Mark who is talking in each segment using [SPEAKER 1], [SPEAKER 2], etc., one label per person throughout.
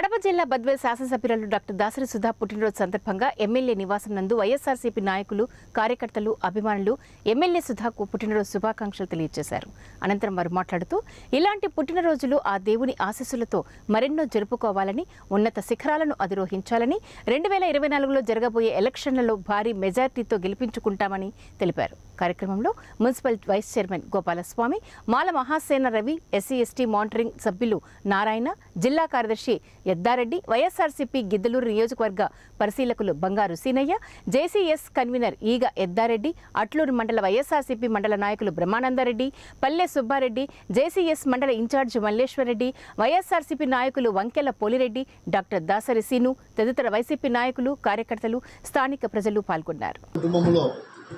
[SPEAKER 1] కడప జిల్లా బద్వేల్ శాసనసభ్యురాలు డాక్టర్ దాసరి సుధా పుట్టినరోజు సందర్భంగా ఎమ్మెల్యే నివాసం నందు వైఎస్ఆర్సీపీ నాయకులు, కార్యకర్తలు, అభిమానులు ఎమ్మెల్యే సుధాకు పుట్టినరోజు శుభాకాంక్షలు తెలియజేశారు. అనంతరం వారు మాట్లాడుతూ ఇలాంటి పుట్టినరోజులు ఆ దేవుని ఆశీస్సులతో మరెన్నో జరుపుకోవాలని, ఉన్నత శిఖరాలను అధిరోహించాలని, 2024లో జరగబోయే ఎలక్షన్లలో భారీ మెజార్టీతో గెలిపించుకుంటామని తెలిపారు. కార్యక్రమంలో municipal vice chairman Gopalaswamy, Mala Mahasena Ravi, SC ST monitoring సభ్యులు నారాయణ, జిల్లా కార్యదర్శి ఎద్దారెడ్డి, వైఎస్ఆర్సీపీ గిద్దలూరు నియోజకవర్గ పరిశీలకులు బంగారు సీనయ్య, జేసీఎస్ కన్వీనర్ ఈగ ఎద్దారెడ్డి, అట్లూరు మండల వైఎస్ఆర్సీపీ మండల నాయకులు బ్రహ్మానందరెడ్డి, పల్లె సుబ్బారెడ్డి, జేసీఎస్ మండల ఇన్ఛార్జ్ మల్లేశ్వరరెడ్డి, వైఎస్ఆర్సీపీ నాయకులు వంకెల పోలిరెడ్డి, డాక్టర్ దాసరి సీను తదితర వైసీపీ నాయకులు, కార్యకర్తలు, స్థానిక ప్రజలు పాల్గొన్నారు.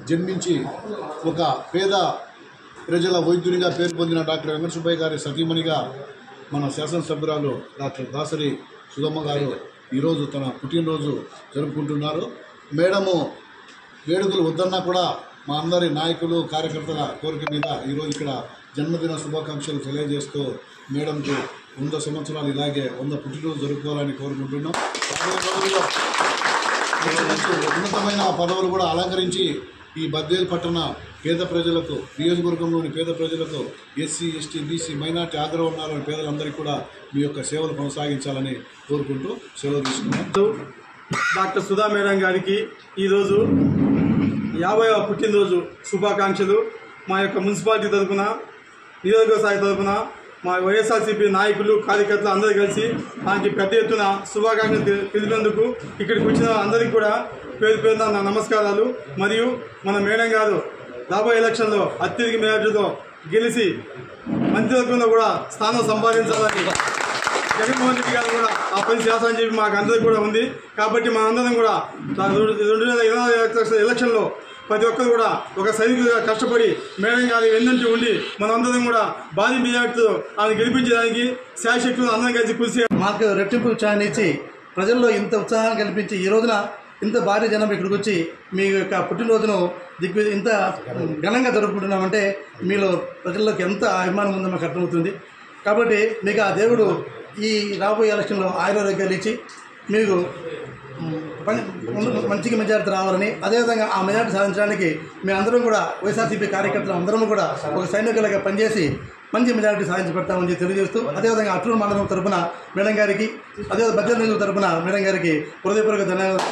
[SPEAKER 2] జన్మించి ఒక పేద ప్రజల వైద్యునిగా పేరు పొందిన డాక్టర్ వెంకట సుబ్బయ్య గారి సతీమణిగా మన శాసనసభ్యురాలు డాక్టర్ దాసరి సుధమ్మ గారు ఈరోజు తన పుట్టినరోజు జరుపుకుంటున్నారు. మేడము వేడుకలు వద్దన్నా కూడా మా అందరి నాయకులు, కార్యకర్తల కోరిక మీద ఈరోజు ఇక్కడ జన్మదిన శుభాకాంక్షలు తెలియజేస్తూ మేడంకు 100 సంవత్సరాలు ఇలాగే 100 పుట్టినరోజు జరుపుకోవాలని కోరుకుంటున్నాం. ఉన్నతమైన పదవులు కూడా అలంకరించి ఈ బద్వేల్ పట్టణ పేద ప్రజలకు, నియోజకవర్గంలోని పేద ప్రజలకు, ఎస్సీ ఎస్టీ బీసీ మైనార్టీ ఆగ్రహంలోని పేదలందరికీ కూడా మీ యొక్క సేవలు కొనసాగించాలని కోరుకుంటూ సెలవు తీసుకున్నాం.
[SPEAKER 3] డాక్టర్ సుధా మేడం గారికి ఈరోజు 50వ పుట్టినరోజు శుభాకాంక్షలు. మా యొక్క మున్సిపాలిటీ తరఫున, నియోజకవర్గ స్థాయి తరఫున మా వైఎస్ఆర్సీపీ నాయకులు, కార్యకర్తలు అందరూ కలిసి ఆయనకి పెద్ద ఎత్తున శుభాకాంక్షలు తెలిపినందుకు ఇక్కడికి వచ్చిన అందరికీ కూడా పేరు పేరున నా నమస్కారాలు. మరియు మన మేడం గారు రాబోయే ఎలక్షన్లో అత్యధిక మెజార్టీతో గెలిచి మంత్రివర్గంలో కూడా స్థానం సంపాదించాలని జగన్మోహన్ రెడ్డి గారు కూడా ఆ పని చేస్తారని చెప్పి మాకు అందరికీ కూడా ఉంది. కాబట్టి మా అందరం కూడా 2024 ఎలక్షన్లో ప్రతి ఒక్కరు కూడా ఒక సైనికులుగా కష్టపడి మేడం గారి వెన్నంటి ఉండి మనందరం కూడా భారీ మెజార్టీతో ఆయన గెలిపించడానికి శాయశక్తులు అందరం కలిసి కృషి.
[SPEAKER 4] మాకు రెట్టింపు ఉత్సాహాన్ని ఇచ్చి ప్రజల్లో ఇంత ఉత్సాహాన్ని కల్పించి ఈ రోజున ఇంత భారీ జనం ఇక్కడికి వచ్చి మీ యొక్క పుట్టినరోజును ఇంత ఘనంగా జరుపుకుంటున్నామంటే మీలో ప్రజల్లోకి ఎంత అభిమానం ఉందో మాకు అర్థమవుతుంది. కాబట్టి మీకు ఆ దేవుడు ఈ రాబోయే ఎలక్షన్లో ఆయుర్వేదాలు ఇచ్చి మీకు మంచిగా మెజార్టీ రావాలని, అదేవిధంగా ఆ మెజార్టీ సాధించడానికి మేమందరం కూడా వైఎస్ఆర్సీపీ కార్యకర్తలు అందరం కూడా ఒక సైనికులుగా పనిచేసి మంచి మెజారిటీ సాధించి పెడతామని తెలియజేస్తూ, అదేవిధంగా అట్లూరు మండలం తరఫున మేడం గారికి, అదేవిధంగా బద్వేల్ నియోజకవర్గం తరఫున మేడం గారికి హృదయపూర్వక ధన్యవాదాలు.